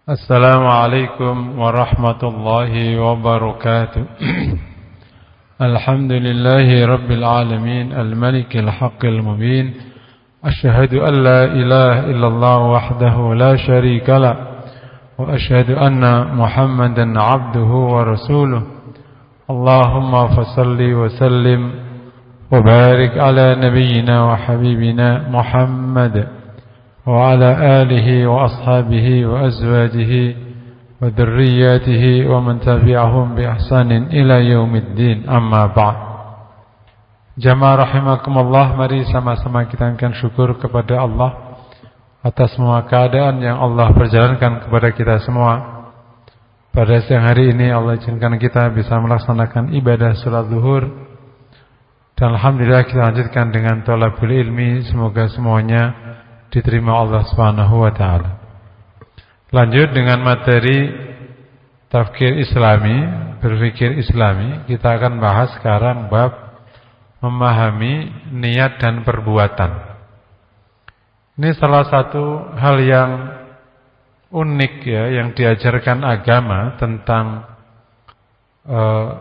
Assalamualaikum warahmatullahi wabarakatuh. Alhamdulillahi rabbil alamin, al-malikil haqqil mubin. Asyhadu an la ilaha illallah wahdahu la syarika lah, wa asyhadu anna Muhammadan abduhu wa rasuluh. Allahumma fasalli wa sallim wa barik ala nabiyyina wa habibina Muhammad wa ala alihi wa ashabihi wa azwajihi wa dzurriyyatihi wa man tabi'ahum bi ihsanin ila yaumiddin, amma ba'd. Jamaah rahimakumullah, mari sama-sama kita angkat syukur kepada Allah atas semua keadaan yang Allah perjalankan kepada kita semua. Pada siang hari ini Allah izinkan kita bisa melaksanakan ibadah salat zuhur, dan alhamdulillah kita lanjutkan dengan thalabul ilmi. Semoga semuanya diterima Allah Subhanahu wa taala. Lanjut dengan materi tafkir Islami, berpikir Islami. Kita akan bahas sekarang bab memahami niat dan perbuatan. Ini salah satu hal yang unik ya, yang diajarkan agama tentang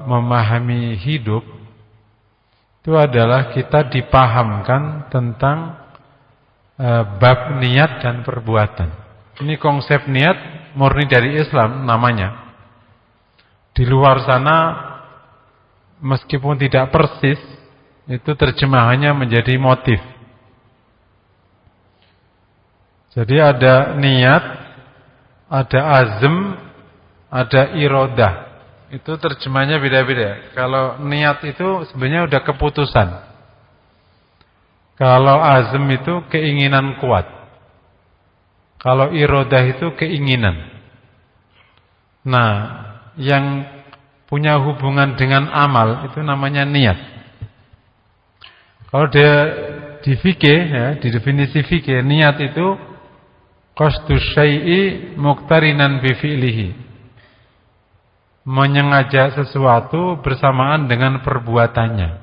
memahami hidup. Itu adalah kita dipahamkan tentang bab niat dan perbuatan. Ini konsep niat murni dari Islam namanya. Di luar sana meskipun tidak persis, itu terjemahannya menjadi motif. Jadi ada niat, ada azm, ada iradah. Itu terjemahnya beda-beda. Kalau niat itu sebenarnya udah keputusan. Kalau azm itu keinginan kuat. Kalau iradah itu keinginan. Nah, yang punya hubungan dengan amal itu namanya niat. Kalau dia di fikih ya, di definisi fikih, niat itu qasdus syai'i muqtarinan bi fi'lihi. Menyengaja sesuatu bersamaan dengan perbuatannya.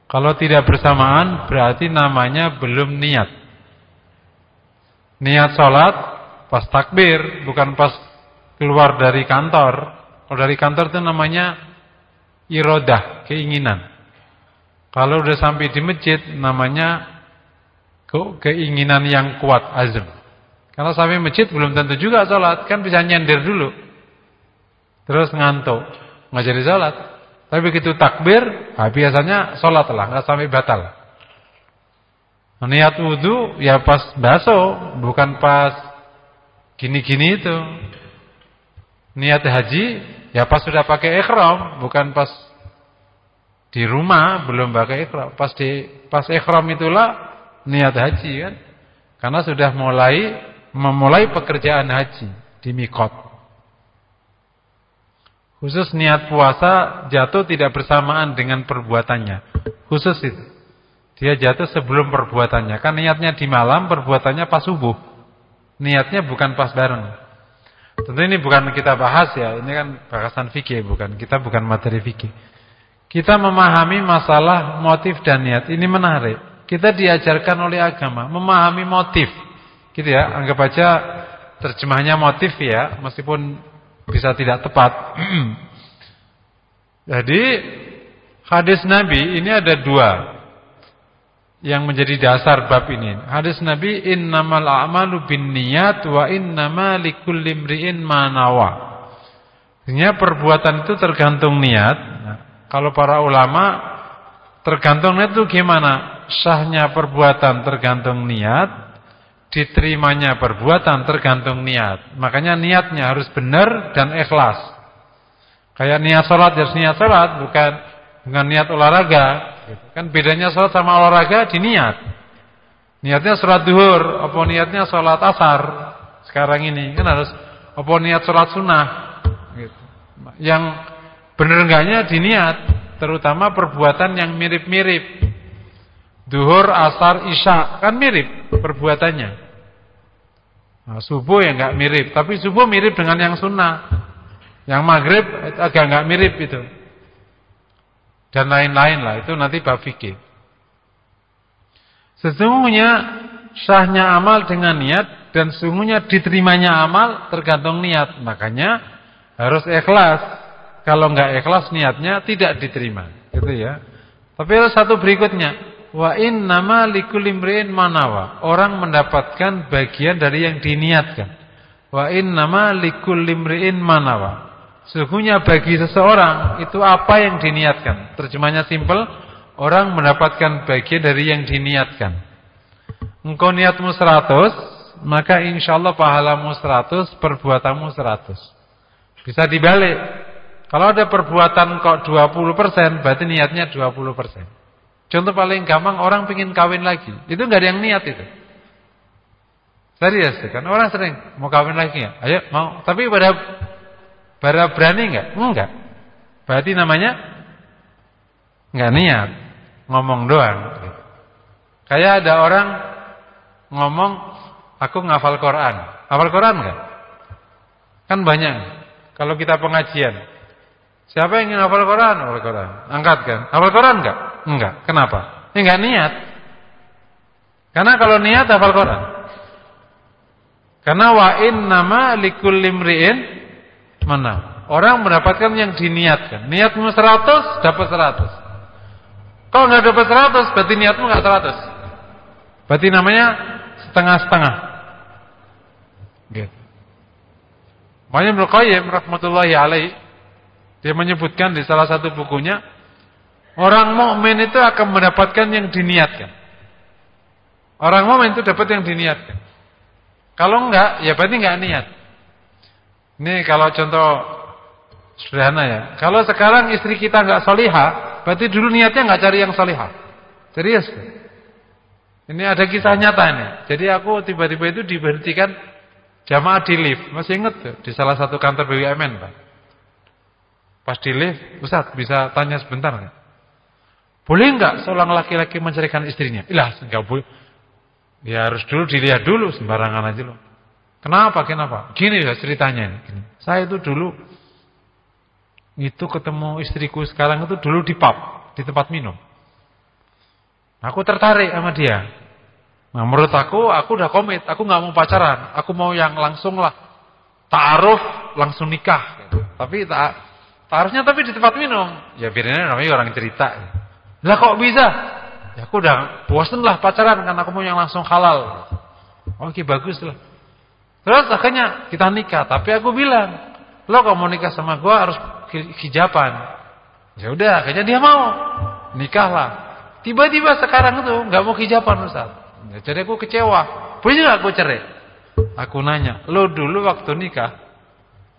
Kalau tidak bersamaan berarti namanya belum niat. Niat sholat pas takbir, bukan pas keluar dari kantor. Kalau dari kantor itu namanya iradah, keinginan. Kalau udah sampai di masjid namanya keinginan yang kuat, azm. Kalau sampai masjid belum tentu juga sholat, kan bisa nyender dulu. Terus ngantuk, nggak jadi sholat. Tapi begitu takbir, biasanya sholat lah, nggak sampai batal. Niat wudu ya pas basuh, bukan pas gini-gini itu. Niat haji ya pas sudah pakai ihram, bukan pas di rumah belum pakai ihram. Pas ihram itulah niat haji kan, karena sudah memulai pekerjaan haji di miqat. Khusus niat puasa jatuh tidak bersamaan dengan perbuatannya. Khusus itu. Dia jatuh sebelum perbuatannya. Kan niatnya di malam, perbuatannya pas subuh. Niatnya bukan pas bareng. Tentu ini bukan kita bahas ya. Ini kan bahasan fikih, kita bukan materi fikih. Kita memahami masalah motif dan niat. Ini menarik. Kita diajarkan oleh agama memahami motif. Gitu ya. Anggap aja terjemahnya motif ya, meskipun bisa tidak tepat. Jadi hadis Nabi ini ada dua yang menjadi dasar bab ini. Hadis Nabi, innamal a'malu binniyat wa innama likulli imri'in ma nawa. Artinya perbuatan itu tergantung niat. Nah, kalau para ulama tergantung niat itu gimana? Sahnya perbuatan tergantung niat, diterimanya perbuatan tergantung niat. Makanya niatnya harus benar dan ikhlas. Kayak niat sholat harus niat sholat, bukan dengan niat olahraga. Kan bedanya sholat sama olahraga di niat. Niatnya sholat duhur, apa niatnya sholat asar sekarang ini kan harus apa niat sholat sunnah. Gitu. Yang benar enggaknya di niat, terutama perbuatan yang mirip-mirip. Duhur, asar, isya kan mirip perbuatannya. Nah, subuh ya enggak mirip, tapi subuh mirip dengan yang sunnah. Yang maghrib agak enggak mirip itu. Dan lain-lain lah, itu nanti bab fikih. Sesungguhnya sahnya amal dengan niat dan sungguhnya diterimanya amal tergantung niat. Makanya harus ikhlas. Kalau enggak ikhlas niatnya tidak diterima. Gitu ya. Tapi ada satu berikutnya. Wa innama likulli imri'in ma nawa. Orang mendapatkan bagian dari yang diniatkan. Wa innama likulli imri'in ma nawa. Sesungguhnya bagi seseorang itu apa yang diniatkan. Terjemahnya simpel, orang mendapatkan bagian dari yang diniatkan. Engkau niatmu 100, maka insyaallah pahalamu 100, perbuatanmu 100. Bisa dibalik. Kalau ada perbuatan kok 20%, berarti niatnya 20%. Contoh paling gampang, orang pengen kawin lagi. Itu enggak ada yang niat itu. Serius kan? Orang sering mau kawin lagi ya? Ayo mau. Tapi pada berani enggak? Enggak. Berarti namanya enggak niat. Ngomong doang. Kayak ada orang ngomong, aku ngafal Quran. Hafal Quran enggak? Kan banyak. Kalau kita pengajian, siapa yang ingin hafal Quran? Hafal Quran. Angkat kan? Hafal Quran enggak? Enggak. Kenapa? Ini enggak niat. Karena kalau niat hafal Quran. Karena wa innama likulli imri'in mana? Orang mendapatkan yang diniatkan. Niatmu 100, dapat 100. Kalau enggak dapat 100, berarti niatmu enggak 100. Berarti namanya setengah-setengah. Gitu. Makanya Ibnu Qayyim rahmatullahi alaihi dia menyebutkan di salah satu bukunya, orang mukmin itu akan mendapatkan yang diniatkan. Orang mukmin itu dapat yang diniatkan. Kalau enggak, ya berarti enggak niat. Ini kalau contoh sederhana ya. Kalau sekarang istri kita enggak salihah, berarti dulu niatnya enggak cari yang salihah. Serius. Ini ada kisah nyata ini. Jadi aku tiba-tiba itu diberhentikan jamaah di lift. Masih ingat tuh, di salah satu kantor BUMN, Pak. Pas di lift, Ustaz bisa tanya sebentar enggak? Boleh enggak seorang laki-laki menceraikan istrinya? Ilah, enggak boleh. Ya harus dulu dilihat dulu, sembarangan aja loh. Kenapa? Gini ya ceritanya ini. Gini. Saya itu dulu itu ketemu istriku sekarang itu dulu di pub, di tempat minum. Aku tertarik sama dia. Nah, menurut aku udah komit, aku enggak mau pacaran, aku mau yang langsung lah. Ta'aruf, langsung nikah gitu. Tapi ta'arufnya tapi di tempat minum. Ya biarnya namanya orang cerita. Lah kok bisa? Ya aku udah bosen lah pacaran kan, aku mau yang langsung halal. Oke, bagus lah. Terus akhirnya kita nikah, tapi aku bilang, lo kalau mau nikah sama gua harus hijaban. Ya udah, akhirnya dia mau. Nikahlah. Tiba-tiba sekarang itu enggak mau hijaban, Ustaz. Ya, jadi aku kecewa. Boleh enggak aku cerai? Aku nanya, lo dulu waktu nikah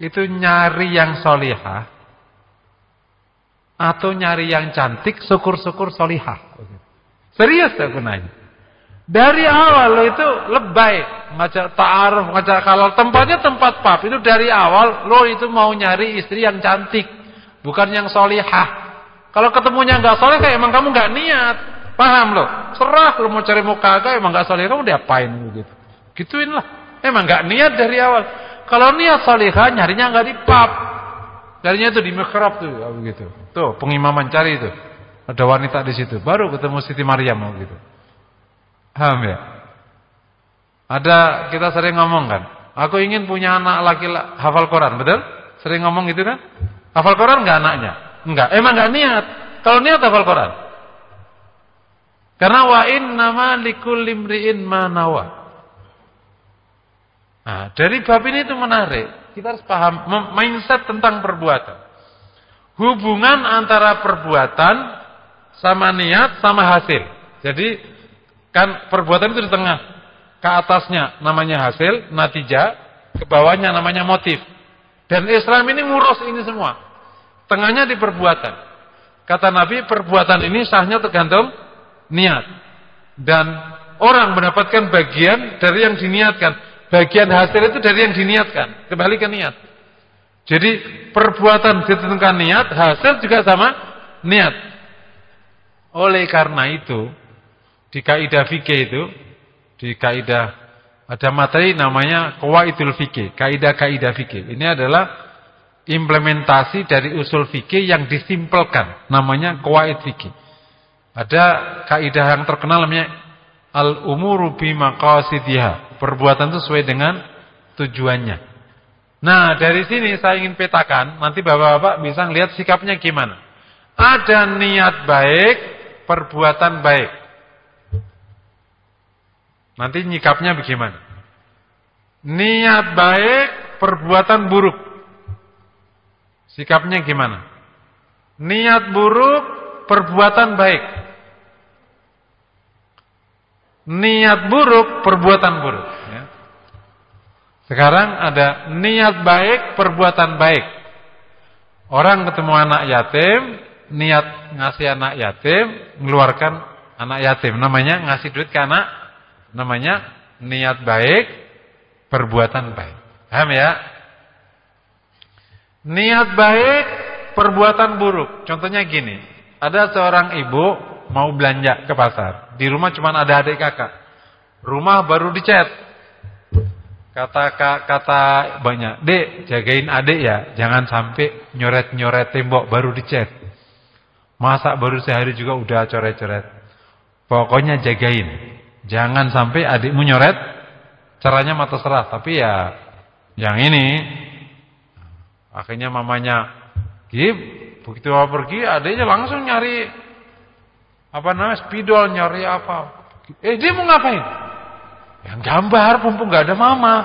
itu nyari yang solihah atau nyari yang cantik, syukur-syukur solihah? Serius aku nanya. Dari awal lo itu lebay, ngajak ta'aruf, ngajak halal, tempatnya tempat pub. Itu dari awal lo itu mau nyari istri yang cantik, bukan yang solihah. Kalau ketemunya enggak soleh, emang kamu enggak niat. Paham lo? Serah lo mau cari muka agak, emang enggak soleh, kamu diapain gitu. Gituin lah. Emang enggak niat dari awal. Kalau niat solihah, nyarinya enggak di pub. Nyarinya itu di mihrab tuh, begitu. Tuh, pengimaman cari itu. Ada wanita di situ, baru ketemu Siti Maryam gitu. Paham ya? Ada, kita sering ngomong kan, aku ingin punya anak laki-laki hafal Quran, betul? Sering ngomong gitu kan? Hafal Quran enggak anaknya? Enggak, emang enggak niat. Kalau niat hafal Quran. Karena wa innama likulli imri'in ma nawa. Nah, dari bab ini itu menarik. Kita harus paham mindset tentang perbuatan. Hubungan antara perbuatan sama niat sama hasil. Jadi kan perbuatan itu di tengah. Ke atasnya namanya hasil, natijah, ke bawahnya namanya motif. Dan Islam ini ngurus ini semua. Tengahnya di perbuatan. Kata Nabi, perbuatan ini sahnya tergantung niat. Dan orang mendapatkan bagian dari yang diniatkan. Bagian hasil itu dari yang diniatkan. Kembali ke niat. Jadi perbuatan ditentukan niat, hasil juga sama niat. Oleh karena itu, di kaidah fikih itu, di kaidah ada materi namanya qawaidul fikih, kaidah-kaidah fikih. Ini adalah implementasi dari usul fikih yang disimpelkan, namanya qawaid fikih. Ada kaidah yang terkenal namanya al-umuru bi maqasidiha. Perbuatan itu sesuai dengan tujuannya. Nah, dari sini saya ingin petakan, nanti bapak-bapak bisa lihat sikapnya gimana. Ada niat baik, perbuatan baik. Nanti nyikapnya bagaimana? Niat baik, perbuatan buruk. Sikapnya gimana? Niat buruk, perbuatan baik. Niat buruk, perbuatan buruk. Ya. Sekarang ada niat baik, perbuatan baik. Orang ketemu anak yatim, niat ngasih anak yatim, mengeluarkan anak yatim. Namanya ngasih duit ke anak, namanya niat baik, perbuatan baik. Paham ya? Niat baik, perbuatan buruk. Contohnya gini, ada seorang ibu mau belanja ke pasar. Di rumah cuma ada adik kakak. Rumah baru dicat. Kata banyak, "Dek, jagain adik ya, jangan sampai nyoret-nyoret tembok baru dicat. Masak baru sehari juga udah coret-coret. Pokoknya jagain. Jangan sampai adikmu nyoret." Caranya mata serah, tapi ya yang ini akhirnya mamanya begitu pergi, adiknya langsung nyari spidol, nyari apa. Dia mau ngapain? Yang gambar, mumpung gak ada mama.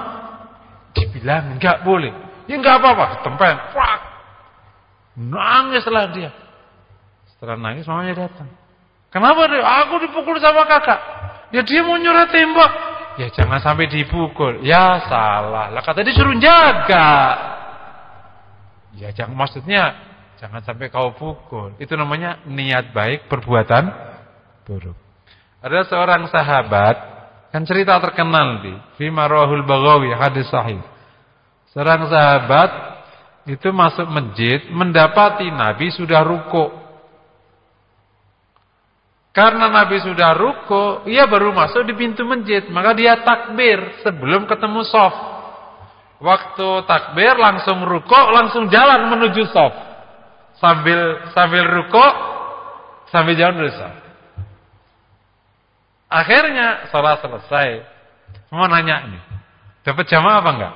Dibilang gak boleh. Ya gak apa-apa, tempel. Nangislah dia. Setelah nangis mamanya datang. Kenapa dia? Aku dipukul sama kakak. Ya dia mau nyurat tembok. Ya jangan sampai dipukul. Ya salah. Lah kata dia suruh jaga. Ya jangan, maksudnya jangan sampai kau pukul. Itu namanya niat baik, perbuatan buruk. Ada seorang sahabat, kan cerita terkenal di Fima Rawahul Baghawi, hadis sahih. Seorang sahabat itu masuk masjid, mendapati Nabi sudah ruku. Karena Nabi sudah ruku, ia baru masuk di pintu masjid, maka dia takbir sebelum ketemu shaf. Waktu takbir langsung ruku, langsung jalan menuju shaf. Sambil ruku, sambil jalan menuju shaf. Akhirnya salat selesai. Mau nanya nih, dapat jamaah apa enggak?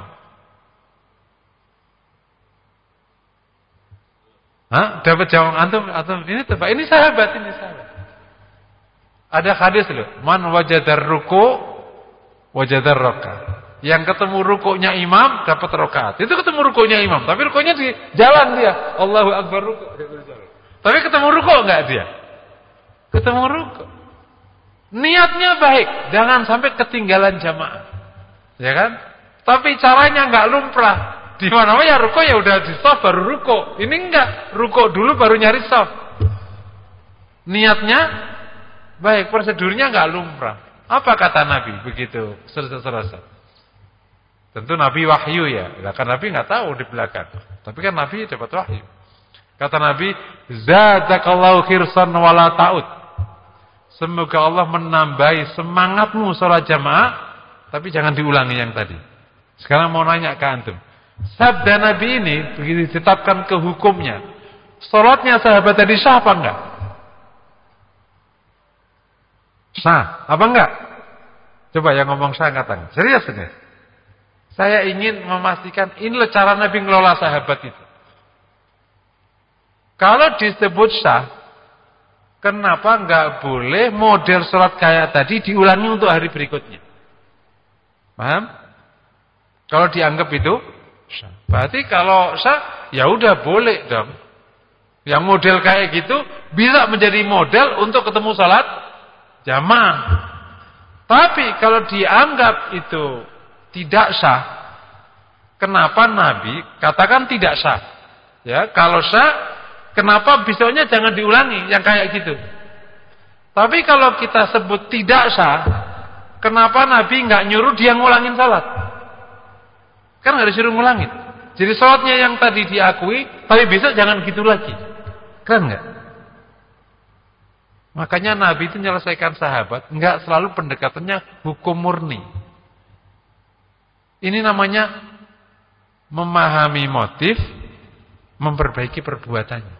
Dapat jamaah antum ini tebak. Ini sahabat. Ada hadis loh, man wajadar ruku wajadar rakaat. Yang ketemu rukuknya imam dapat rakaat. Itu ketemu rukuknya imam, tapi rukuknya di jalan dia. Allahu akbar ruku. Tapi ketemu rukuk enggak dia? Ketemu rukuk. Niatnya baik, jangan sampai ketinggalan jamaah. Ya kan? Tapi caranya enggak lumrah. Di mana-mana ya rukuk ya udah di shaf baru rukuk. Ini enggak, rukuk dulu baru nyari shaf. Niatnya baik, prosedurnya enggak lumrah. Apa kata Nabi begitu selesai? Tentu Nabi wahyu ya. Kan Nabi enggak tahu di belakang. Tapi kan Nabi dapat wahyu. Kata Nabi, "Zadakallahu khirsan wala ta'ud." Semoga Allah menambahi semangatmu sholat jamaah, tapi jangan diulangi yang tadi. Sekarang mau nanya ke antum. Sabda Nabi ini begitu ditetapkan ke hukumnya. Sholatnya sahabat tadi sah apa enggak? Sah, apa enggak? Coba yang ngomong sah angkat tangan. Serius ini. Saya ingin memastikan ini cara Nabi ngelola sahabat itu. Kalau disebut sah, kenapa enggak boleh model sholat kayak tadi diulangi untuk hari berikutnya? Paham? Kalau dianggap itu sah. Berarti kalau sah, ya udah boleh dong. Yang model kayak gitu bisa menjadi model untuk ketemu sholat jamaah. Tapi kalau dianggap itu tidak sah, kenapa Nabi katakan tidak sah? Ya, kalau sah, kenapa besoknya jangan diulangi yang kayak gitu? Tapi kalau kita sebut tidak sah, kenapa Nabi nggak nyuruh dia ngulangin salat? Kan nggak disuruh ngulangin. Jadi salatnya yang tadi diakui, tapi besok jangan gitu lagi. Keren nggak? Makanya Nabi itu menyelesaikan sahabat, nggak selalu pendekatannya hukum murni. Ini namanya memahami motif, memperbaiki perbuatannya.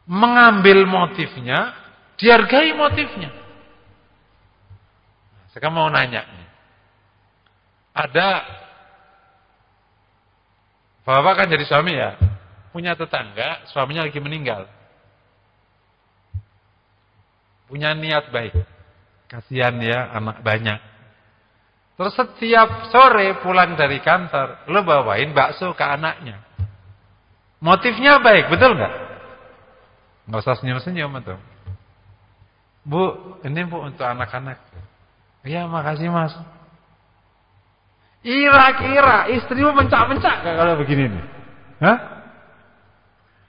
Mengambil motifnya, dihargai motifnya. Sekarang mau nanya nih. Ada bapak kan jadi suami ya, punya tetangga, suaminya lagi meninggal. Punya niat baik. Kasihan ya, anak banyak. Terus setiap sore pulang dari kantor, lo bawain bakso ke anaknya. Motifnya baik, betul nggak? Nggak usah senyum-senyum itu. Bu, ini bu untuk anak-anak. Iya, makasih mas. Kira-kira istrimu mencak-mencak nggak kalau begini nih? Hah?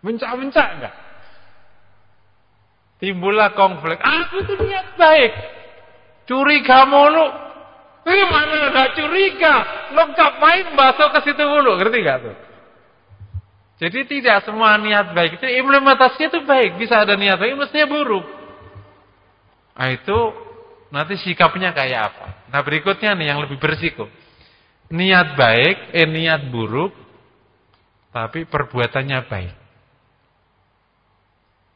Mencak-mencak nggak? Timbullah konflik. Aku itu niat baik. Curiga mulu. Mana ada curiga? Lo ngapain bakso ke situ mulu? Ngerti nggak tuh? Jadi tidak semua niat baik itu implementasinya itu baik. Bisa ada niat baik, mestinya buruk. Nah itu nanti sikapnya kayak apa? Nah berikutnya nih yang lebih berisiko. Niat baik, niat buruk, tapi perbuatannya baik.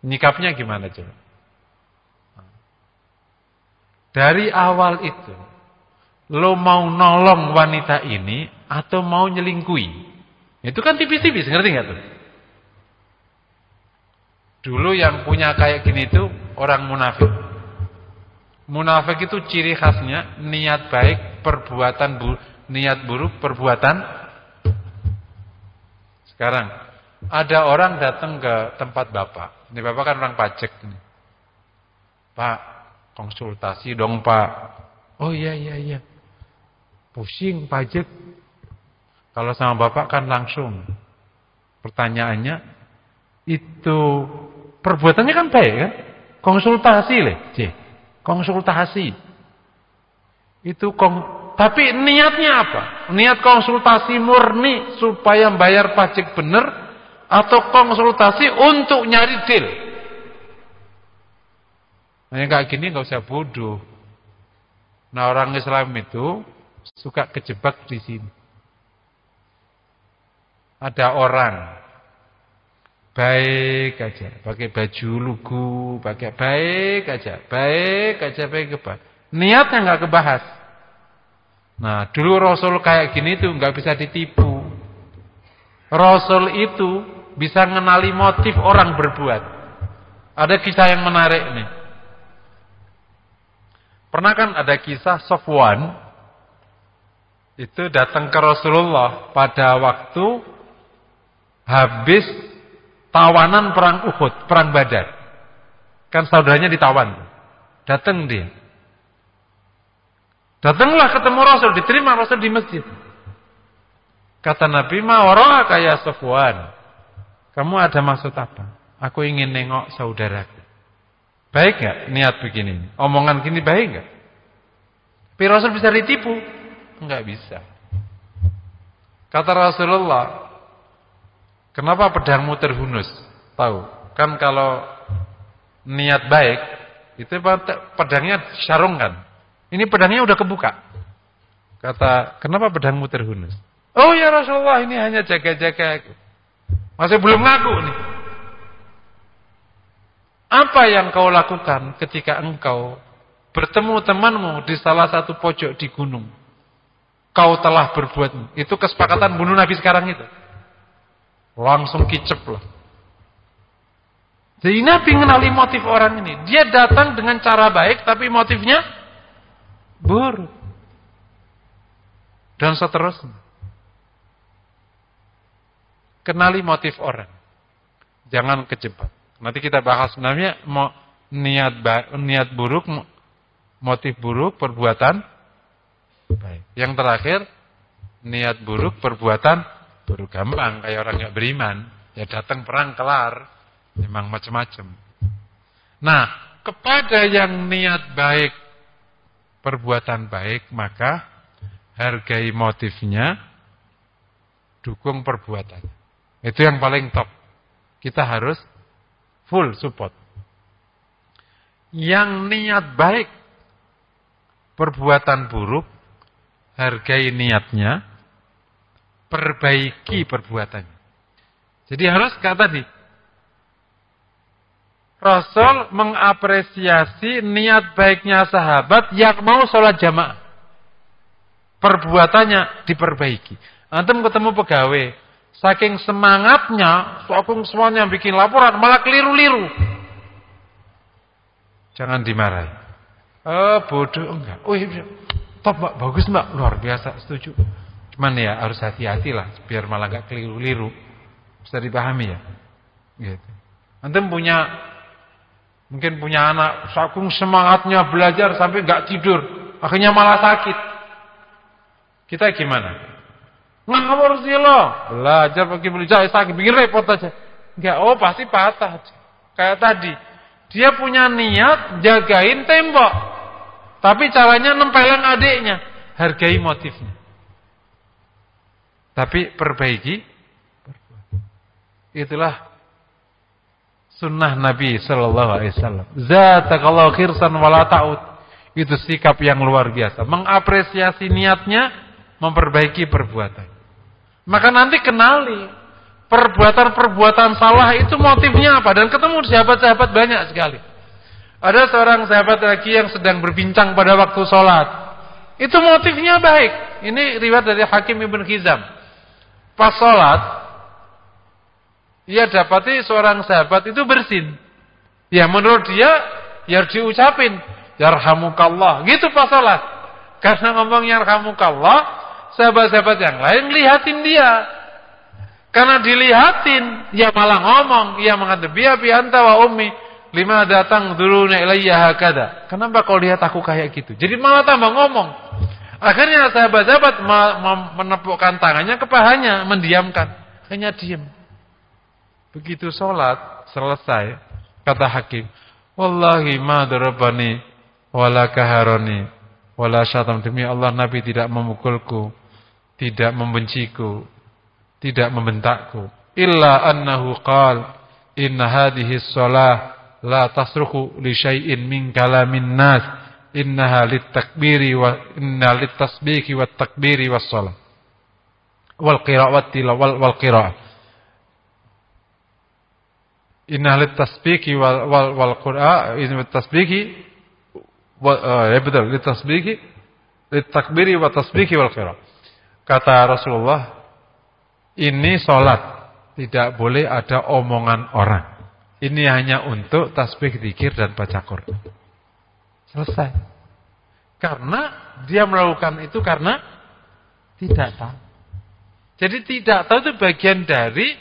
Nyikapnya gimana coba? Dari awal itu, lo mau nolong wanita ini atau mau nyelingkuhi? Itu kan tipis-tipis, ngerti nggak tuh? Dulu yang punya kayak gini tuh orang munafik. Munafik itu ciri khasnya niat baik, perbuatan buruk. Niat buruk, perbuatan. Sekarang ada orang datang ke tempat bapak. Ini bapak kan orang pajak ini. Pak, konsultasi dong pak. Oh iya. Pusing pajak. Kalau sama bapak kan langsung. Pertanyaannya itu perbuatannya kan baik kan? Konsultasi konsultasi. Itu tapi niatnya apa? Niat konsultasi murni supaya bayar pajak benar atau konsultasi untuk nyari deal? Nah, kayak gini nggak usah bodoh. Nah, orang Islam itu suka kejebak di sini. Ada orang baik aja, pakai baju lugu, pakai baik aja. Niatnya nggak kebahas. Nah, dulu Rasul kayak gini tuh nggak bisa ditipu. Rasul itu bisa mengenali motif orang berbuat. Ada kisah yang menarik nih. Pernah kan ada kisah Sofwan itu datang ke Rasulullah pada waktu habis tawanan perang Uhud, perang Badar. Kan saudaranya ditawan. Datang dia. Datanglah ketemu Rasul, diterima Rasul di masjid. Kata Nabi, "Ma wara'aka ya Sofwan." Kamu ada maksud apa? Aku ingin nengok saudaraku. Baik enggak niat begini? Omongan gini baik enggak? Tapi Rasul bisa ditipu? Enggak bisa. Kata Rasulullah, "Kenapa pedangmu terhunus?" Tahu? Kan kalau niat baik, itu pedangnya sarungkan. Ini pedangnya udah kebuka. Kata, "Kenapa pedangmu terhunus?" "Oh ya Rasulullah, ini hanya jaga-jaga aku." Masih belum ngaku nih. Apa yang kau lakukan ketika engkau bertemu temanmu di salah satu pojok di gunung? Kau telah berbuat. Itu kesepakatan bunuh Nabi sekarang itu. Langsung kicep lah. Jadi Nabi mengenali motif orang ini. Dia datang dengan cara baik, tapi motifnya buruk. Dan seterusnya. Kenali motif orang. Jangan kejebak. Nanti kita bahas sebenarnya niat buruk, motif buruk, perbuatan baik. Yang terakhir, niat buruk, perbuatan buruk. Gampang, kayak orang nggak beriman. Ya datang perang, kelar. Memang macam-macam. Nah, kepada yang niat baik, perbuatan baik, maka hargai motifnya, dukung perbuatannya. Itu yang paling top. Kita harus full support. Yang niat baik, perbuatan buruk, hargai niatnya, perbaiki perbuatannya. Jadi harus kata tadi, Rasul mengapresiasi niat baiknya sahabat yang mau sholat jamaah. perbuatannya diperbaiki. Antum ketemu pegawai, saking semangatnya, saking semuanya bikin laporan, malah keliru-liru. Jangan dimarahi. Bodoh enggak. Oh iya, top Mbak, bagus Mbak, luar biasa, setuju. Cuman ya harus hati-hati lah, biar malah enggak keliru-liru. Bisa dipahami ya? Gitu. Antum mungkin punya anak, saking semangatnya belajar sampai enggak tidur, akhirnya malah sakit. Kita gimana? Ngawur sih lo, belajar pakai belajar sakit, bikin repot aja. Enggak, pasti patah. Kayak tadi, dia punya niat jagain tembok, tapi caranya nempelin adiknya. Hargai motifnya, tapi perbaiki. Itulah sunnah Nabi Sallallahu Alaihi Wasallam. Zatakallahu khirsan wala ta'ud. Itu sikap yang luar biasa, mengapresiasi niatnya, memperbaiki perbuatan. Maka nanti kenali perbuatan-perbuatan salah itu motifnya apa. Dan ketemu sahabat-sahabat banyak sekali. Ada seorang sahabat lagi yang sedang berbincang pada waktu sholat. Itu motifnya baik. Ini riwayat dari Hakim Ibn Hizam. Pas sholat, ia dapati seorang sahabat itu bersin. Ya menurut dia, ya diucapin, yarhamukallah. Gitu pas sholat. Karena ngomong yarhamukallah, sahabat-sahabat yang lain lihatin dia. Karena dilihatin, dia malah ngomong, ia mengatakan, "Biya bi anta wa ummi, lima datang duruna ilayya hakada." Kenapa kau lihat aku kayak gitu? Jadi malah tambah ngomong. Akhirnya sahabat-sahabat menepukkan tangannya ke pahanya, mendiamkan. Hanya diam. Begitu sholat selesai, kata Hakim, "Wallahi ma darabani wala kaharani wala syatam." Demi Allah, Nabi tidak memukulku, tidak membenciku, tidak membentakku. Illa annahu qal, "Inna hadhihi shalah la tasruhu li syai'in min kalamin nas. Innaha litakbiri wa inna litasbihi wat takbiri was shalah." Wal qira'ati wal qira'ah. Inna litasbihi wal qira'ah, inna litasbihi ya betul, litasbihi litakbiri wa tasbihi wal qira'ah. Kata Rasulullah, ini sholat, tidak boleh ada omongan orang. Ini hanya untuk tasbih, zikir, dan baca Quran. Selesai. Karena dia melakukan itu karena tidak tahu. Jadi tidak tahu itu bagian dari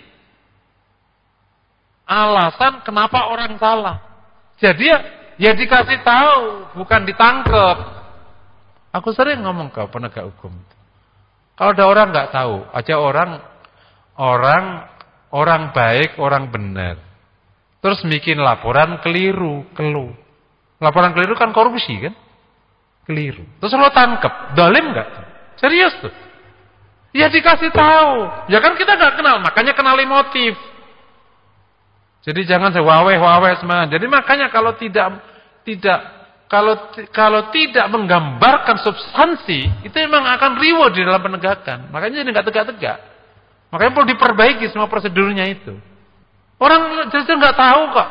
alasan kenapa orang salah. Jadi ya dikasih tahu, bukan ditangkap. Aku sering ngomong ke penegak hukum. Kalau ada orang nggak tahu, aja orang baik, orang benar. Terus bikin laporan keliru, keluh. Laporan keliru kan korupsi kan? Keliru. Terus lo tangkap, zalim nggak? Serius tuh? Ya dikasih tahu. Ya kan kita nggak kenal, makanya kenali motif. Jadi jangan waweh semangat. Jadi makanya kalau tidak menggambarkan substansi, itu memang akan riuh di dalam penegakan. Makanya jadi nggak tegak-tegak. Makanya perlu diperbaiki semua prosedurnya itu. Orang justru nggak tahu kok.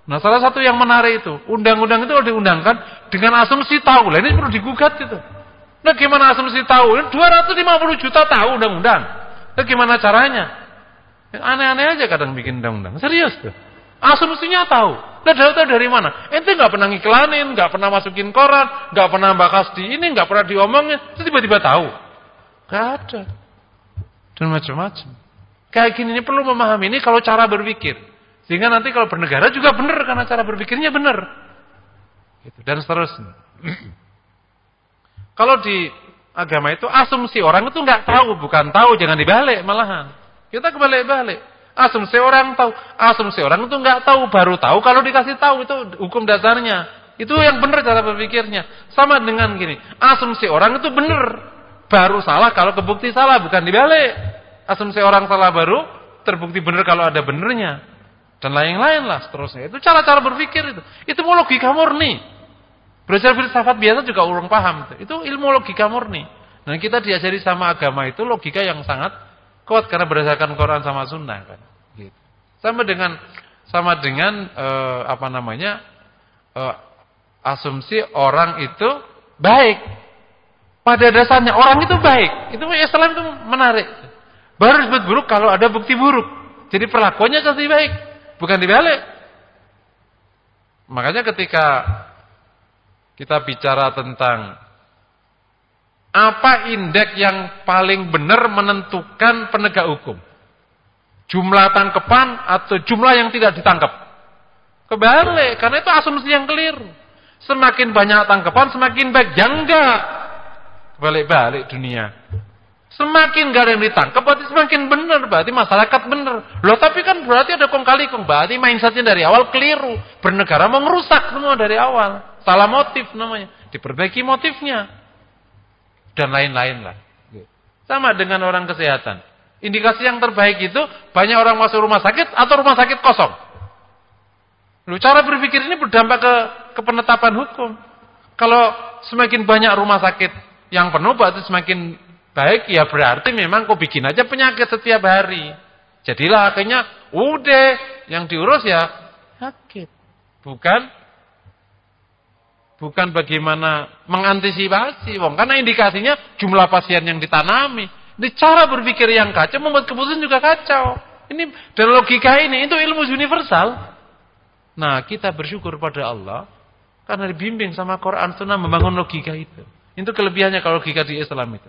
Nah, salah satu yang menarik itu, undang-undang itu diundangkan dengan asumsi tahu. Lah ini perlu digugat itu. Nah, gimana asumsi tahu? 250 juta tahu undang-undang. Nah, gimana caranya? Aneh-aneh aja kadang bikin undang-undang. Serius tuh. Asumsinya tahu. Nah, tahu dari mana? Ente nggak pernah ngiklanin, nggak pernah masukin koran, nggak pernah bahas di ini, nggak pernah diomongin, terus tiba-tiba tahu. Nggak ada. Dan macam-macam. Kayak gini ini perlu memahami ini kalau cara berpikir. Sehingga nanti kalau bernegara juga benar karena cara berpikirnya benar. Gitu. Dan seterusnya. Kalau di agama itu asumsi orang itu nggak tahu, bukan tahu, jangan dibalik malahan. Kita kebalik-balik. Asumsi orang tahu, asumsi orang itu nggak tahu, baru tahu kalau dikasih tahu, itu hukum dasarnya. Itu yang benar cara berpikirnya. Sama dengan gini, asumsi orang itu benar, baru salah kalau kebukti salah, bukan dibalik. Asumsi orang salah baru terbukti benar kalau ada benernya. Dan lain-lain lah seterusnya. Itu cara-cara berpikir itu. Itu mau logika murni. Belajar filsafat biasa juga orang paham. Itu ilmu logika murni. Dan kita diajari sama agama itu logika yang sangat kuat karena berdasarkan Quran sama Sunnah kan. Gitu. Sama dengan asumsi orang itu baik. pada dasarnya orang itu baik. Itu Islam itu menarik. Baru disebut buruk kalau ada bukti buruk. Jadi perlakuannya pasti baik, bukan dibalik. Makanya ketika kita bicara tentang apa indeks yang paling benar menentukan penegak hukum, jumlah tangkapan atau jumlah yang tidak ditangkap? Kebalik, karena itu asumsi yang keliru. Semakin banyak tangkapan semakin baik. Ya enggak. Balik-balik dunia. Semakin gak ada yang ditangkap berarti semakin benar, berarti masyarakat benar. Loh tapi kan berarti ada kong kali kong, berarti mindsetnya dari awal keliru. Bernegara mau ngerusak semua dari awal. Salah motif namanya. Diperbaiki motifnya. Dan lain-lain lah. Sama dengan orang kesehatan. Indikasi yang terbaik itu banyak orang masuk rumah sakit atau rumah sakit kosong. Loh, cara berpikir ini berdampak ke penetapan hukum. Kalau semakin banyak rumah sakit yang penuh berarti semakin baik, ya berarti memang kau bikin aja penyakit setiap hari. Jadilah akhirnya udah yang diurus ya sakit. Bukan bagaimana mengantisipasi, wong. Karena indikasinya jumlah pasien yang ditanami. Ini cara berpikir yang kacau membuat keputusan juga kacau. Ini dan logika ini itu ilmu universal. Nah, kita bersyukur pada Allah karena dibimbing sama Quran Sunnah membangun logika itu. Itu kelebihannya kalau logika di Islam itu.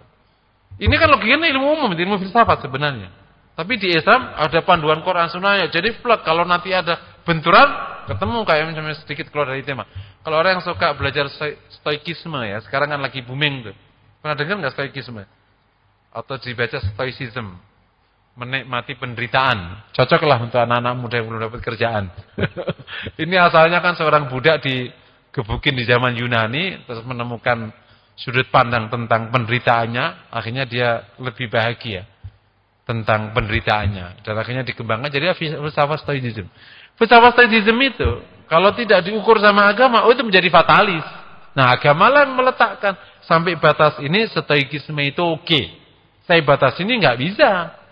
Ini kan logikanya ilmu umum, ilmu filsafat sebenarnya. Tapi di Islam ada panduan Quran Sunnah. Jadi plek kalau nanti ada benturan, ketemu kayak misalnya sedikit keluar dari tema. Kalau orang yang suka belajar stoikisme ya, sekarang kan lagi booming tuh. Pernah dengar nggak stoikisme? Atau dibaca stoicism, menikmati penderitaan. Cocoklah untuk anak-anak muda yang belum dapat kerjaan. Ini asalnya kan seorang budak digebukin di zaman Yunani, terus menemukan sudut pandang tentang penderitaannya, akhirnya dia lebih bahagia tentang penderitaannya, dan akhirnya dikembangkan jadi filsafat stoicism. Filsafat stoicism itu kalau tidak diukur sama agama, itu menjadi fatalis. Nah, agama lah meletakkan sampai batas ini stoikisme itu oke. Saya batas ini nggak bisa.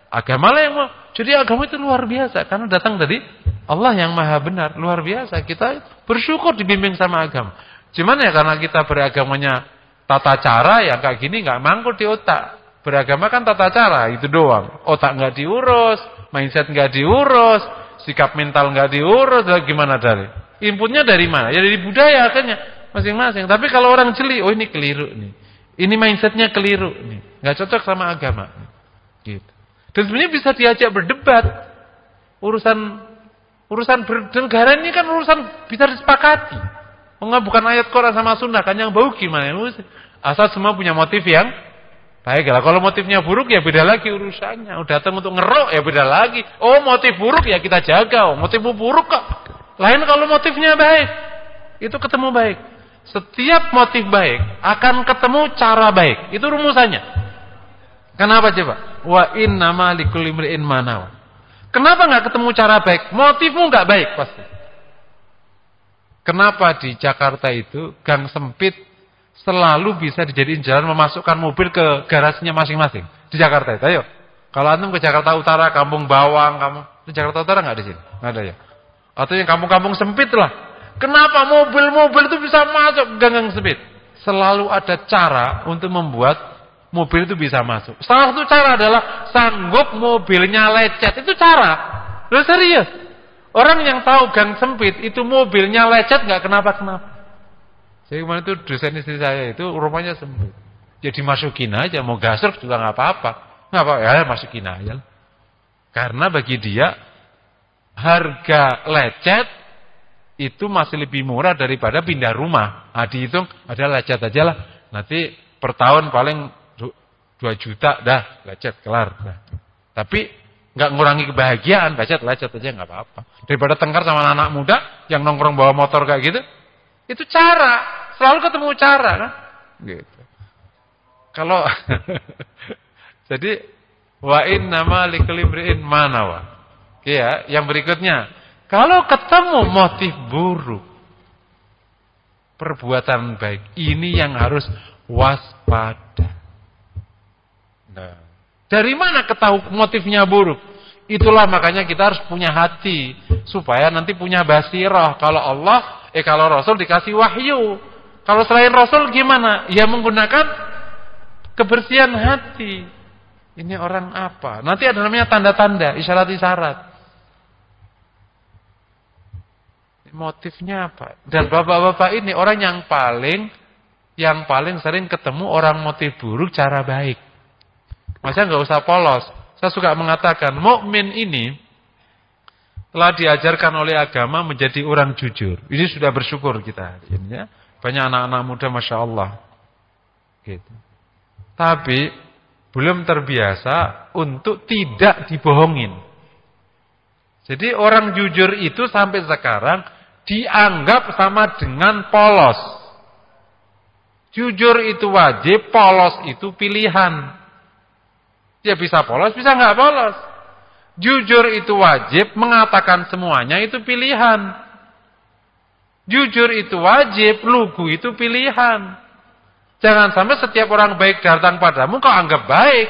Agama lah yang mau. Jadi agama itu luar biasa karena datang dari Allah yang maha benar, luar biasa. Kita bersyukur dibimbing sama agama. Cuman ya karena kita beragamanya tata cara ya kayak gini nggak mangkut di otak. Beragama kan tata cara itu doang. Otak nggak diurus, mindset nggak diurus, sikap mental nggak diurus. Gimana dari? Inputnya dari mana? Ya dari budaya akhirnya masing-masing. Tapi kalau orang jeli, oh ini keliru nih. Ini mindsetnya keliru nih, nggak cocok sama agama. Gitu. Dan sebenarnya bisa diajak berdebat. Urusan bernegara ini kan urusan bisa disepakati. Enggak bukan ayat Quran sama Sunnah kan yang bau gimana? Asal semua punya motif yang baik lah. Kalau motifnya buruk ya beda lagi urusannya. Udah datang untuk ngerok ya beda lagi. Oh motif buruk ya kita jaga. Oh motifmu buruk kok. Lain kalau motifnya baik. Itu ketemu baik. Setiap motif baik akan ketemu cara baik. Itu rumusannya. Kenapa coba? Wa innama likulli imri'in ma nawa. Kenapa enggak ketemu cara baik? Motifmu enggak baik pasti. Kenapa di Jakarta itu gang sempit selalu bisa dijadiin jalan memasukkan mobil ke garasinya masing-masing di Jakarta itu? Ayo. Kalau antum ke Jakarta Utara, Kampung Bawang, kamu di Jakarta Utara enggak di sini? Enggak ada ya. Atau yang kampung-kampung sempit lah. Kenapa mobil-mobil itu bisa masuk gang sempit? Selalu ada cara untuk membuat mobil itu bisa masuk. Salah satu cara adalah sanggup mobilnya lecet. Itu cara. Loh serius. Orang yang tahu gang sempit itu mobilnya lecet nggak kenapa-kenapa. Saya kemarin itu dosen istri saya itu rumahnya sempit. Ya dimasukin aja. Mau gasruk juga nggak apa-apa. Nggak apa-apa. Ya masukin aja. Karena bagi dia harga lecet itu masih lebih murah daripada pindah rumah. Nah, dihitung ada lecet aja lah. Nanti per tahun paling 2 juta dah lecet kelar. Nah. Tapi nggak ngurangi kebahagiaan, lecet aja nggak apa-apa. Daripada tengkar sama anak muda yang nongkrong bawa motor kayak gitu. Itu cara, selalu ketemu cara kan? Gitu. Kalau jadi wa innama likulli imri'in ma nawa. Ya, yang berikutnya kalau ketemu motif buruk, perbuatan baik, ini yang harus waspada. Nah, dari mana ketahui motifnya buruk? Itulah makanya kita harus punya hati, supaya nanti punya basirah. Kalau Allah, kalau Rasul dikasih wahyu. Kalau selain Rasul gimana? Ya menggunakan Kebersihan hati. Ini orang apa? Nanti ada namanya tanda-tanda, isyarat-isyarat. Motifnya apa? Dan bapak-bapak ini orang yang paling sering ketemu orang motif buruk cara baik. Masa nggak usah polos. Saya suka mengatakan, mukmin ini telah diajarkan oleh agama menjadi orang jujur. Ini sudah bersyukur kita. Ini ya. Banyak anak-anak muda, Masya Allah. Gitu. Tapi belum terbiasa untuk tidak dibohongin. Jadi orang jujur itu sampai sekarang dianggap sama dengan polos. Jujur itu wajib, polos itu pilihan. Ya bisa polos, bisa nggak polos. Jujur itu wajib, mengatakan semuanya itu pilihan. Jujur itu wajib, lugu itu pilihan. Jangan sampai setiap orang baik datang padamu kau anggap baik.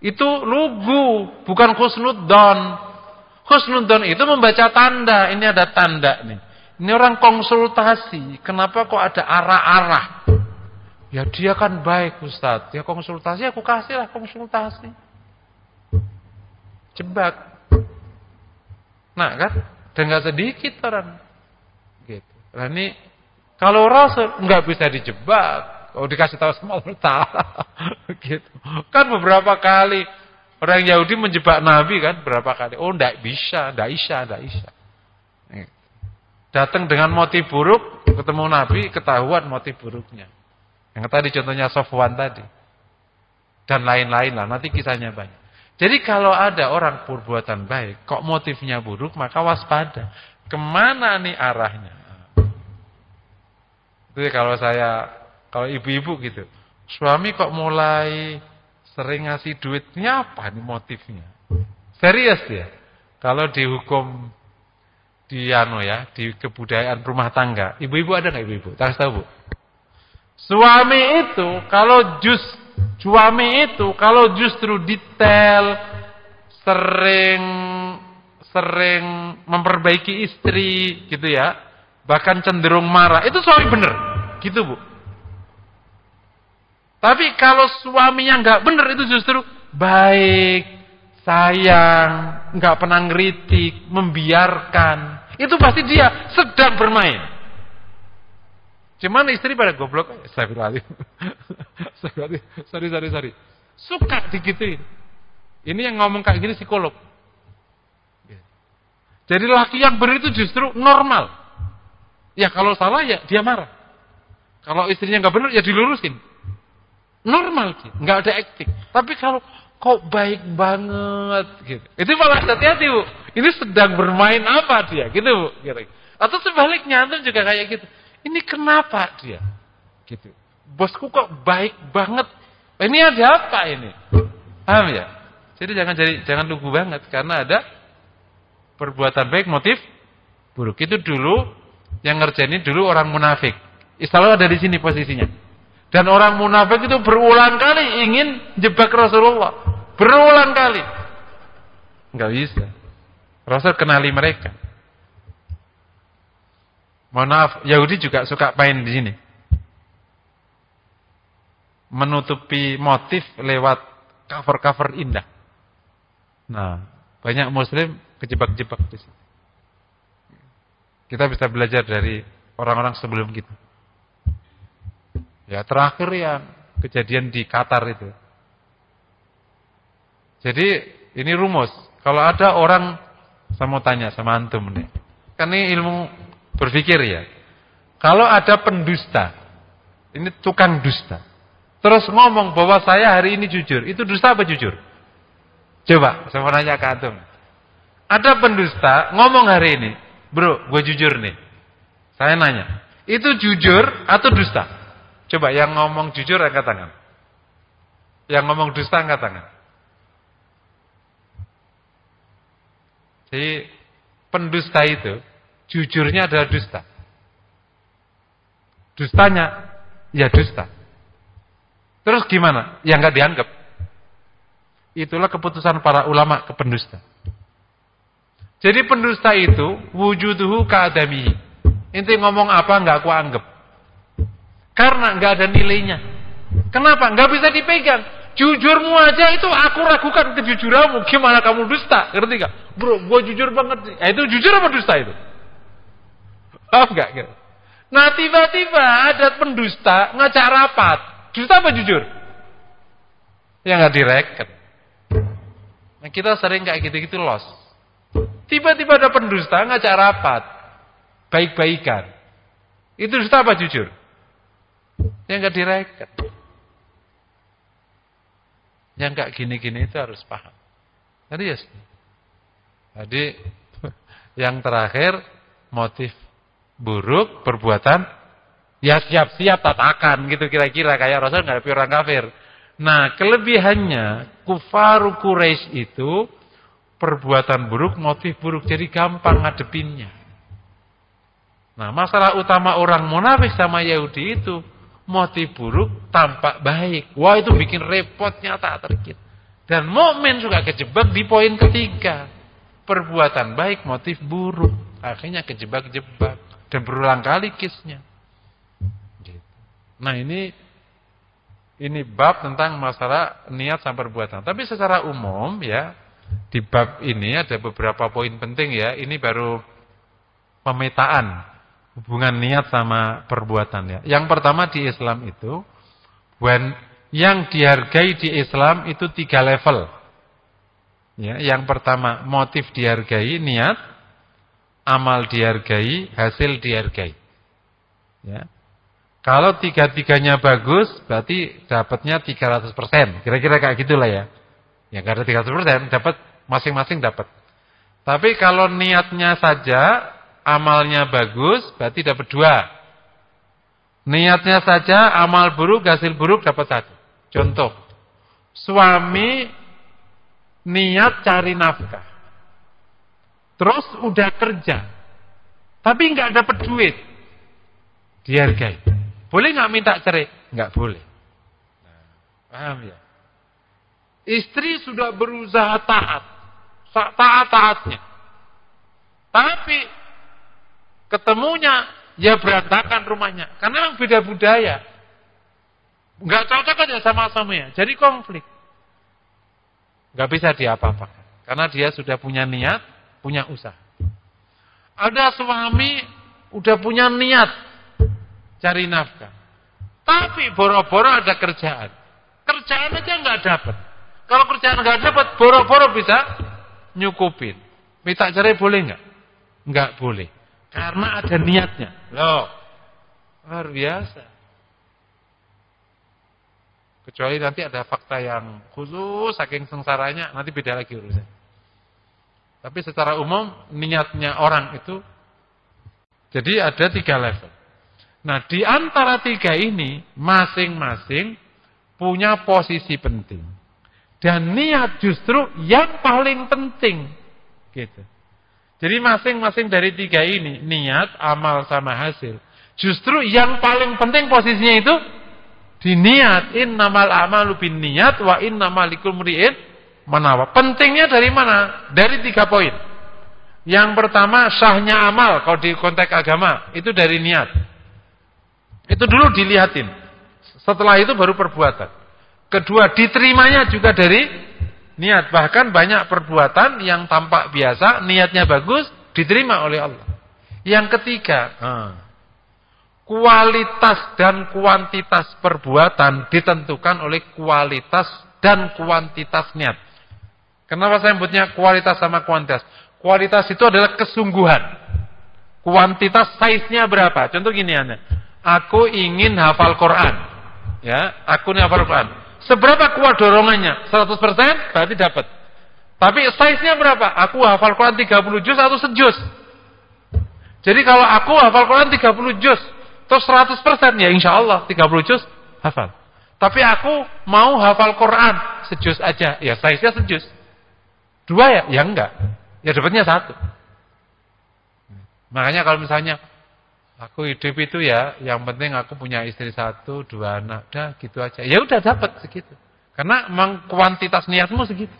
Itu lugu, bukan husnudzon. Husnudzon itu membaca tanda. Ini ada tanda nih. Ini orang konsultasi. Kenapa kok ada arah-arah? Ya dia kan baik Ustaz. Ya konsultasi, aku kasihlah konsultasi. Jebak. Nah kan? Dan gak sedikit orang. Gitu. Nah ini kalau Rasul nggak bisa dijebak, kalau dikasih tahu sama Allah Ta'ala, gitu. Kan beberapa kali orang Yahudi menjebak Nabi kan, berapa kali? Oh, nggak bisa. Datang dengan motif buruk, ketemu Nabi, ketahuan motif buruknya. Yang tadi contohnya Sofwan tadi, dan lain-lain lah. Nanti kisahnya banyak. Jadi kalau ada orang perbuatan baik, kok motifnya buruk, maka waspada. Kemana nih arahnya? Jadi kalau ibu-ibu gitu, suami kok mulai sering ngasih duitnya, apa nih motifnya? Serius dia. Kalau dihukum di kebudayaan rumah tangga, ibu-ibu ada nggak ibu-ibu? Tak tahu Bu. Suami itu kalau justru detail, sering memperbaiki istri gitu ya, bahkan cenderung marah, itu suami bener, gitu Bu. Tapi kalau suaminya nggak bener, itu justru baik, sayang, nggak pernah ngeritik, membiarkan, itu pasti dia sedang bermain. Cuman istri pada goblok, sorry. Suka digituin. Ini yang ngomong kayak gini psikolog. Jadi laki yang bener itu justru normal. Ya kalau salah ya dia marah. Kalau istrinya nggak benar ya dilurusin. Normal sih, nggak ada acting. Tapi kalau kok baik banget gitu. Itu malah hati-hati Bu. Ini sedang bermain apa dia? Gitu Bu. Gitu. Atau sebaliknya antum juga kayak gitu. Ini kenapa dia? Gitu. Bosku kok baik banget. Ini ada apa ini? Paham ya? Jadi jangan lugu banget karena ada perbuatan baik motif buruk. Itu dulu yang ngerjain dulu orang munafik. Selalu ada di sini posisinya. Dan orang munafik itu berulang kali ingin jebak Rasulullah. Berulang kali. Enggak bisa. Rasul kenali mereka. Mohon maaf, Yahudi juga suka main di sini. Menutupi motif lewat cover-cover indah. Nah, banyak muslim kejebak-jebak di sini. Kita bisa belajar dari orang-orang sebelum kita. Ya, terakhir yang kejadian di Qatar itu. Jadi, ini rumus. Kalau ada orang, saya mau tanya sama antum nih. Kan ini ilmu berpikir ya. Kalau ada pendusta, ini tukang dusta. Terus ngomong bahwa saya hari ini jujur. Itu dusta apa jujur? Coba, saya mau nanya ke antum. Ada pendusta, ngomong hari ini. Bro, gue jujur nih. Saya nanya. Itu jujur atau dusta? Coba yang ngomong jujur angkat tangan. Yang ngomong dusta angkat tangan. Jadi pendusta itu jujurnya adalah dusta. Dustanya ya dusta. Terus gimana? Ya nggak dianggap. Itulah keputusan para ulama ke pendusta. Jadi pendusta itu wujuduhu ka'adamihi. Inti ngomong apa nggak aku anggap. Karena nggak ada nilainya. Kenapa? Nggak bisa dipegang. Jujurmu aja itu aku ragukan kejujuranmu. Gimana kamu dusta? Ngerti gak? Bro, gue jujur banget. Itu jujur apa dusta itu? Paham gak? Nah tiba-tiba ada pendusta ngajak rapat. Dusta apa jujur? Ya nggak direken. Nah kita sering kayak gitu-gitu los. Tiba-tiba ada pendusta ngajak rapat. Baik-baikan. Itu dusta apa jujur? Ya nggak direken. Yang nggak gini-gini itu harus paham. Jadi yang terakhir motif buruk perbuatan ya siap-siap tatakan gitu kira-kira kayak Rasul ngadapi orang kafir. Nah kelebihannya kufaru Quraisy itu perbuatan buruk motif buruk jadi gampang ngadepinnya. Nah masalah utama orang munafik sama Yahudi itu motif buruk tampak baik. Wah itu bikin repotnya tak terkit. Dan mukmin juga kejebak di poin ketiga. Perbuatan baik motif buruk. Akhirnya kejebak-jebak. Dan berulang kali kisnya. Nah ini bab tentang masalah niat sama perbuatan. Tapi secara umum ya. Di bab ini ada beberapa poin penting ya. Ini baru pemetaan hubungan niat sama perbuatan ya. Yang pertama di Islam itu yang dihargai di Islam itu 3 level. Ya, yang pertama motif dihargai, niat, amal dihargai, hasil dihargai. Ya. Kalau 3-3-nya bagus, berarti dapatnya 300%. Kira-kira kayak gitulah ya. Ya enggak ada 300%, dapat masing-masing dapat. Tapi kalau niatnya saja amalnya bagus, berarti dapat 2. Niatnya saja, amal buruk, hasil buruk dapat 1. Contoh, suami niat cari nafkah. Terus udah kerja, tapi nggak dapat duit. Dihargai. Boleh nggak minta cerai? Nggak boleh. Paham ya? Istri sudah berusaha taat-taatnya. Tapi ketemunya ya berantakan rumahnya karena memang beda budaya, nggak cocok aja sama suaminya, jadi konflik, nggak bisa diapa-apakan karena dia sudah punya niat, punya usaha. Ada suami udah punya niat cari nafkah, tapi boro-boro ada kerjaan aja nggak dapat. Kalau kerjaan nggak dapat, boro-boro bisa nyukupin. Minta cerai boleh nggak? Nggak boleh. Karena ada niatnya. Loh, luar biasa. Kecuali nanti ada fakta yang khusus, saking sengsaranya, nanti beda lagi urusan. Tapi secara umum, niatnya orang itu, jadi ada 3 level. Nah, di antara 3 ini, masing-masing punya posisi penting. Dan niat justru yang paling penting. Gitu. Jadi masing-masing dari 3 ini, niat, amal, sama hasil. Justru yang paling penting posisinya itu di niat. Innamal a'malu binniyat wa innamal likulli imri'in ma nawa. Pentingnya dari mana? Dari 3 poin. Yang pertama, sahnya amal kalau di konteks agama, itu dari niat. Itu dulu dilihatin. Setelah itu baru perbuatan. Kedua, diterimanya juga dari niat. Bahkan banyak perbuatan yang tampak biasa, niatnya bagus, diterima oleh Allah. Yang ketiga, kualitas dan kuantitas perbuatan ditentukan oleh kualitas dan kuantitas niat. Kenapa saya sebutnya kualitas sama kuantitas? Kualitas itu adalah kesungguhan. Kuantitas size-nya berapa? Contoh gini Anda. Aku ingin hafal Quran. Ya, aku ingin hafal Quran. Seberapa kuat dorongannya? 100% berarti dapat. Tapi size-nya berapa? Aku hafal Quran 30 juz atau sejuz. Jadi kalau aku hafal Quran 30 juz, terus 100% ya insya Allah 30 juz hafal. Tapi aku mau hafal Quran sejuz aja, ya size-nya sejuz. 2 ya? Ya enggak. Ya dapatnya 1. Makanya kalau misalnya aku hidup itu ya, yang penting aku punya istri 1, 2 anak, dah gitu aja. Ya udah dapat segitu. Karena memang kuantitas niatmu segitu.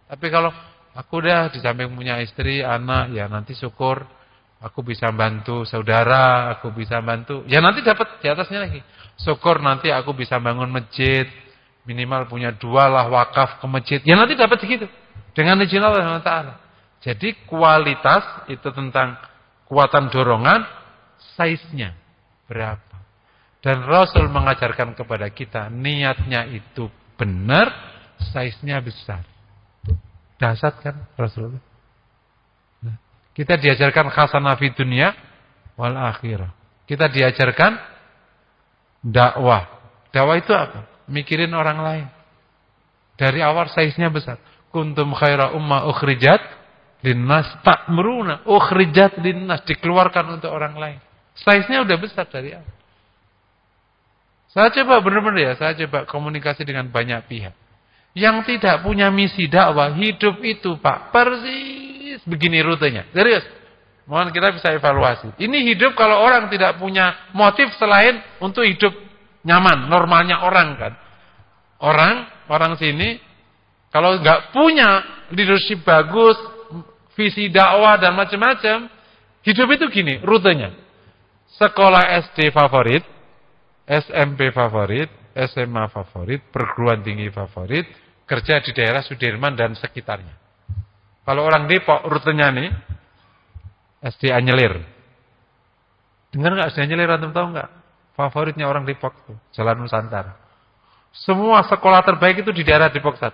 Tapi kalau aku udah di samping punya istri, anak, ya nanti syukur Aku bisa bantu saudara, aku bisa bantu. Ya nanti dapat di atasnya lagi. Syukur nanti aku bisa bangun masjid. Minimal punya 2 lah wakaf ke masjid. Ya nanti dapat segitu. Dengan izin Allah Ta'ala. Jadi kualitas itu tentang kekuatan dorongan, size-nya berapa. Dan Rasul mengajarkan kepada kita, niatnya itu benar, size-nya besar. Dahsyat kan Rasulullah. Kita diajarkan khasanah fi dunya wal akhirah. Kita diajarkan dakwah. Dakwah itu apa? Mikirin orang lain. Dari awal size-nya besar. Kuntum khaira ummah ukhrijat linnas ta'muruna ukhrijat linnas, dikeluarkan untuk orang lain. Size-nya udah besar dari awal. Saya coba benar-benar ya, saya coba komunikasi dengan banyak pihak. Yang tidak punya misi dakwah, hidup itu Pak, persis begini rutenya. Serius. Mohon kita bisa evaluasi. Ini hidup kalau orang tidak punya motif selain untuk hidup nyaman, normalnya orang kan. Orang sini kalau nggak punya leadership bagus, visi dakwah dan macam-macam, hidup itu gini rutenya. Sekolah SD favorit, SMP favorit, SMA favorit, perguruan tinggi favorit, kerja di daerah Sudirman dan sekitarnya. Kalau orang Depok rutenya nih SD Anyelir. Dengar nggak SD Anyelir, antum tahu nggak? Favoritnya orang Depok tuh, Jalan Nusantara. Semua sekolah terbaik itu di daerah Depok 1.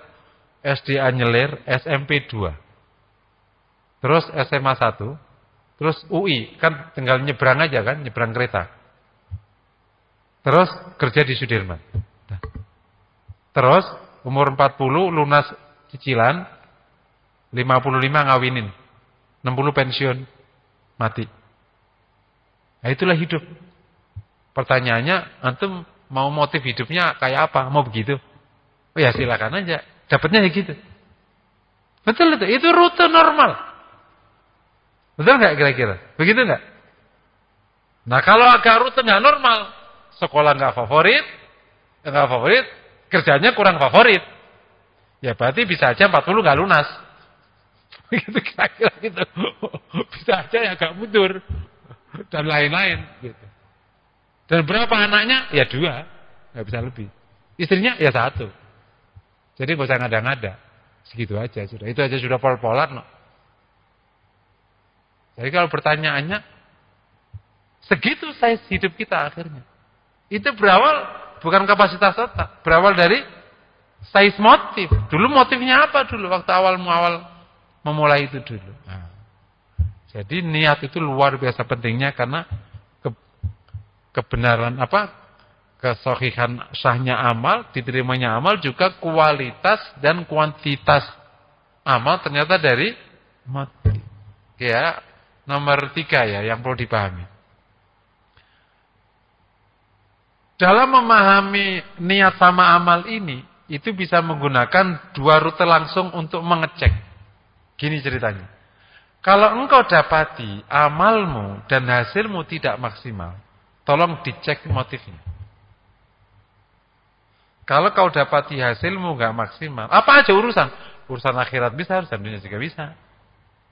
SD Anyelir, SMP 2. Terus SMA 1, terus UI, kan tinggal nyebrang aja kan, nyebrang kereta. Terus kerja di Sudirman. Terus umur 40 lunas cicilan, 55 ngawinin, 60 pensiun, mati. Nah itulah hidup. Pertanyaannya, antum mau motif hidupnya kayak apa? Mau begitu? Oh ya silakan aja. Dapatnya ya gitu. Betul itu rute normal. Betul nggak kira-kira? Begitu nggak? Nah kalau agak rute nggak normal, sekolah nggak favorit, kerjanya kurang favorit. Ya berarti bisa aja 40 nggak lunas. Begitu kira-kira gitu. Bisa aja ya agak mundur dan lain-lain gitu. Dan berapa anaknya? Ya 2, nggak bisa lebih. Istrinya ya 1. Jadi nggak usah ngada-ngada. Segitu aja sudah. Itu aja sudah pol-polan. No. Jadi kalau pertanyaannya, segitu size hidup kita akhirnya. Itu berawal bukan kapasitas otak, berawal dari size motif. Dulu motifnya apa dulu waktu awal memulai itu dulu. Nah, jadi niat itu luar biasa pentingnya karena kebenaran kesohihan sahnya amal, diterimanya amal juga kualitas dan kuantitas amal ternyata dari motif. Ya, nomor 3 ya yang perlu dipahami. Dalam memahami niat sama amal ini, itu bisa menggunakan 2 rute langsung untuk mengecek. Gini ceritanya. Kalau engkau dapati amalmu dan hasilmu tidak maksimal, tolong dicek motifnya. Kalau kau dapati hasilmu enggak maksimal, apa aja urusan? Urusan akhirat bisa, urusan dunia juga bisa.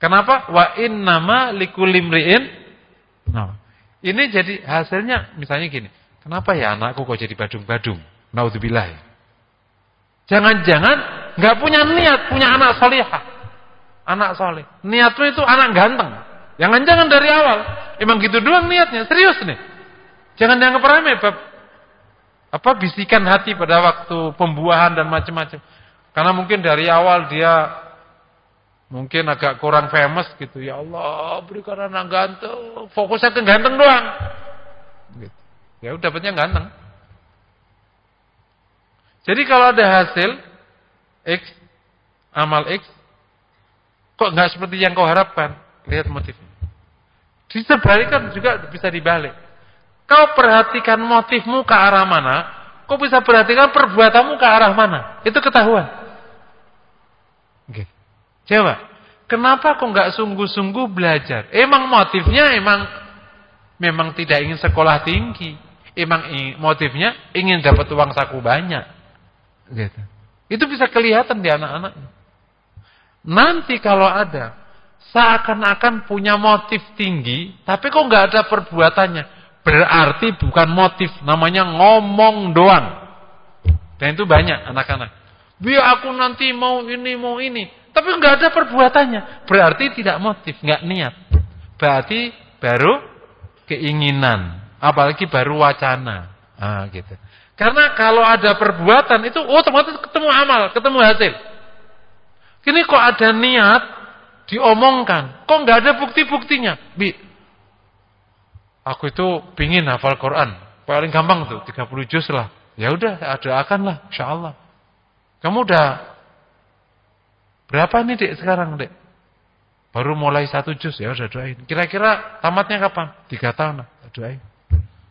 Kenapa? Wa innama likulli imri'in. Nah, ini jadi hasilnya misalnya gini. Kenapa ya anakku kok jadi badung-badung? Naudzubillah. Jangan-jangan enggak punya niat punya anak salihah. Anak soleh. Niatmu itu anak ganteng. Jangan-jangan dari awal emang gitu doang niatnya, serius nih. Jangan dianggap remeh, bisikan hati pada waktu pembuahan dan macam-macam. Karena mungkin dari awal dia mungkin agak kurang famous gitu. Ya Allah, berikan anak ganteng. Fokusnya ke ganteng doang. Gitu. Ya udah dapatnya ganteng. Jadi kalau ada hasil X, amal X, kok nggak seperti yang kau harapkan, lihat motifnya. Disebalikan juga bisa dibalik. Kau perhatikan motifmu ke arah mana, kau bisa perhatikan perbuatanmu ke arah mana. Itu ketahuan. Oke. Coba, kenapa kau nggak sungguh-sungguh belajar? Emang motifnya memang tidak ingin sekolah tinggi. Emang motifnya ingin dapat uang saku banyak. Gitu. Itu bisa kelihatan di anak-anaknya. Nanti kalau ada seakan-akan punya motif tinggi, tapi kok nggak ada perbuatannya. Berarti bukan motif, namanya ngomong doang. Dan itu banyak anak-anak. Biar aku nanti mau ini, tapi nggak ada perbuatannya. Berarti tidak motif, nggak niat. Berarti baru keinginan, apalagi baru wacana. Gitu. Karena kalau ada perbuatan itu otomatis ketemu amal, ketemu hasil. Kini kok ada niat diomongkan, kok nggak ada bukti-buktinya. Aku itu pingin hafal Quran, paling gampang tuh 30 juz lah. Ya udah, doakan lah, insyaallah. Kamu udah berapa nih Dek sekarang Dek? Baru mulai 1 juz, ya udah doain. Kira-kira tamatnya kapan? 3 tahun lah, doain.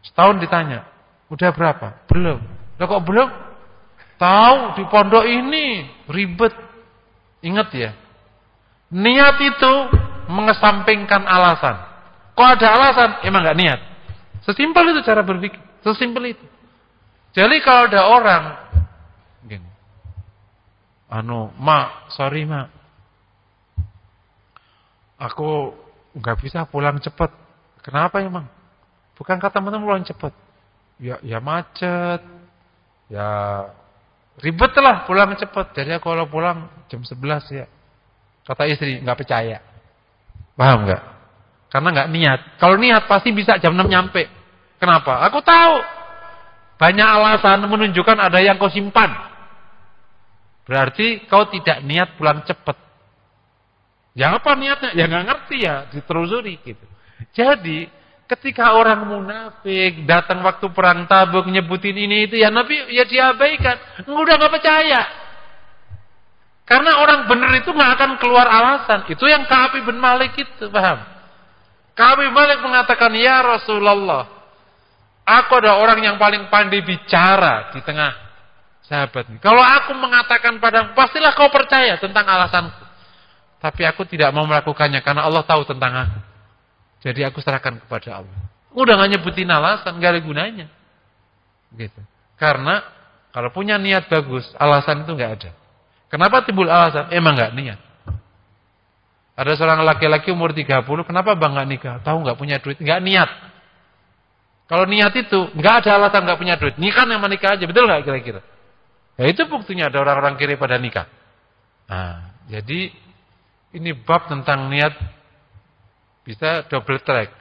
Setahun ditanya, udah berapa? Belum. Lah kok belum? Tahu di pondok ini ribet. Ingat ya, niat itu mengesampingkan alasan. Kok ada alasan? Emang nggak niat. Sesimpel itu cara berpikir. Sesimpel itu. Jadi kalau ada orang gini, sorry Ma, aku nggak bisa pulang cepat. Kenapa emang? Bukan kata teman-teman pulang cepat. Ya macet, ya ribet lah pulang cepat. Jadi aku kalau pulang jam 11 ya. Kata istri nggak percaya. Paham nggak? Karena nggak niat. Kalau niat pasti bisa jam 6 nyampe. Kenapa? Aku tahu. Banyak alasan menunjukkan ada yang kau simpan. Berarti kau tidak niat pulang cepat. Ya apa niatnya? Ya nggak ngerti ya, diterusuri gitu. Jadi ketika orang munafik datang waktu perang Tabuk nyebutin ini itu ya Nabi ya diabaikan. Udah nggak percaya. Karena orang benar itu nggak akan keluar alasan. Itu yang Ka'ab bin Malik itu, paham? Ka'ab bin Malik mengatakan, ya Rasulullah, aku ada orang yang paling pandai bicara di tengah sahabat ini. Kalau aku mengatakan padamu, pastilah kau percaya tentang alasanku. Tapi aku tidak mau melakukannya karena Allah tahu tentang aku. Jadi aku serahkan kepada Allah. Udah gak nyebutin alasan, gak ada gunanya. Gitu. Karena kalau punya niat bagus, alasan itu gak ada. Kenapa timbul alasan? Emang gak niat. Ada seorang laki-laki umur 30, kenapa bang gak nikah? Tahu gak punya duit? Gak niat. Kalau niat itu, gak ada alasan gak punya duit. Nikah yang menikah aja, betul gak kira-kira? Ya itu buktinya ada orang-orang kiri pada nikah. Jadi ini bab tentang niat bisa double track.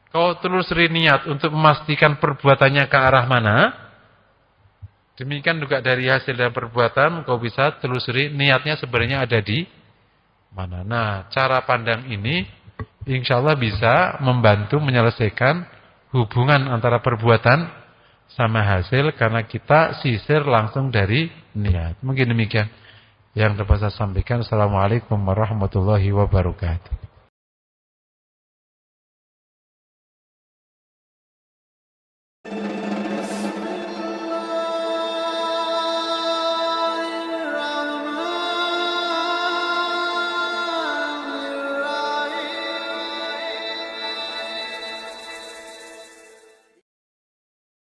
Kau telusuri niat untuk memastikan perbuatannya ke arah mana. Demikian juga dari hasil dan perbuatan kau bisa telusuri niatnya sebenarnya ada di mana. Nah, cara pandang ini insyaallah bisa membantu menyelesaikan hubungan antara perbuatan sama hasil karena kita sisir langsung dari niat. Mungkin demikian yang dapat saya sampaikan. Assalamualaikum warahmatullahi wabarakatuh.